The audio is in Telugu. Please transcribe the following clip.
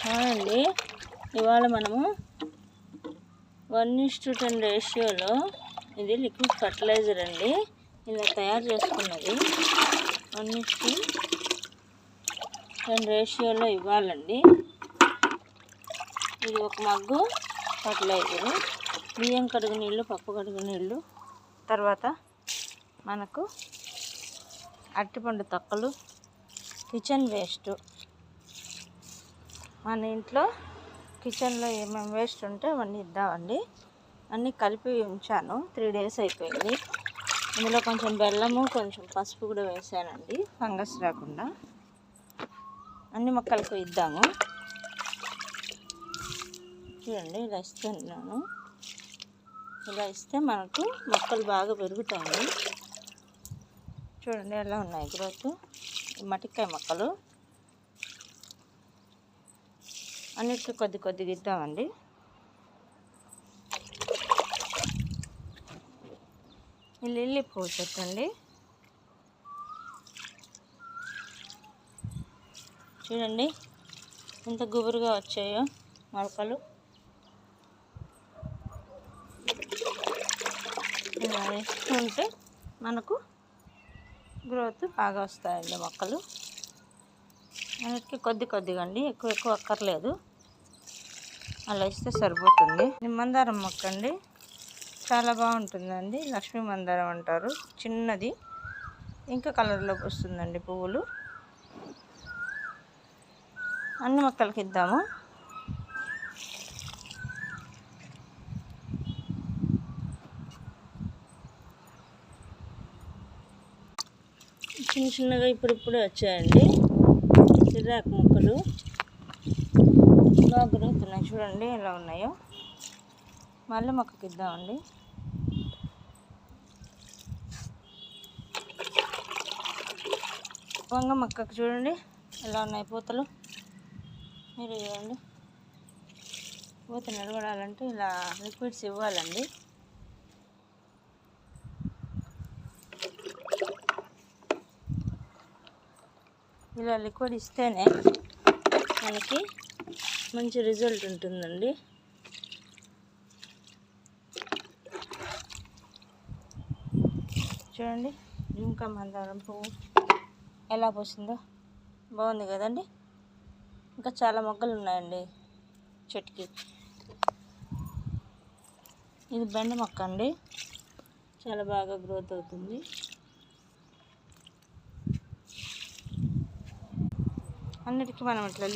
అవునండి, ఇవాళ మనము 1:10 రేషియోలో ఇది లిక్విడ్ ఫర్టిలైజర్ అండి. ఇలా తయారు చేసుకున్నది 1:10 రేషియోలో ఇవ్వాలండి. ఇది ఒక మగ్గు ఫర్టిలైజరు, బియ్యం కడుగు నీళ్ళు, పప్పు కడుగు నీళ్ళు, తర్వాత మనకు అరటిపండు తొక్కలు, కిచెన్ వేస్ట్, మన ఇంట్లో కిచెన్లో ఏమేమి వేస్ట్ ఉంటే అవన్నీ ఇద్దామండి. అన్నీ కలిపి ఉంచాను, 3 days అయిపోయింది. ఇందులో కొంచెం బెల్లము, కొంచెం పసుపు కూడా వేసానండి, ఫంగస్ రాకుండా. అన్ని మొక్కలకు ఇద్దాము. చూడండి, ఇలా ఇస్తున్నాను. ఇలా ఇస్తే మనకు మొక్కలు బాగా పెరుగుతాయి. చూడండి ఎలా ఉన్నాయి గ్రోత్. మటికాయ మొక్కలు అన్నిటికీ కొద్దిగా ఇద్దామండి. ఈ లిల్లీ పువ్వు చెట్టు అండి, చూడండి ఎంత గుబురుగా వచ్చాయో మొలకలు. ఇలా వేసుకుంటే మనకు గ్రోత్ బాగా వస్తాయండి మొక్కలు. అన్నిటికీ కొద్దిగా అండి, ఎక్కువ అక్కర్లేదు. అలా ఇస్తే సరిపోతుంది. మందారం మొక్క అండి, చాలా బాగుంటుందండి. లక్ష్మీ మందారం అంటారు. చిన్నది, ఇంకా కలర్లోకి వస్తుందండి పువ్వులు. అన్ని మొక్కలకి ఇద్దాము. చిన్నగా ఇప్పుడిప్పుడే వచ్చాయండి సిర్రాకు మొక్కలు. బాగా పెరుగుతున్నాయి, చూడండి ఎలా ఉన్నాయో. మల్లె మొక్కకి ఇద్దామండి. వంగ మొక్కకు చూడండి ఎలా ఉన్నాయి పూతలు. మీరు చూడండి, పూత నిలబడాలంటే ఇలా లిక్విడ్స్ ఇవ్వాలండి. ఇలా లిక్విడ్ ఇస్తేనే మనకి మంచి రిజల్ట్ ఉంటుందండి. చూడండి, ఇంకా మందారం పువ్వు ఎలా పోసిందో, బాగుంది కదండి. ఇంకా చాలా మొగ్గలు ఉన్నాయండి చెట్టుకి. ఇది బెండ మొక్క అండి, చాలా బాగా గ్రోత్ అవుతుంది. అన్నిటికీ మనం ఇట్లా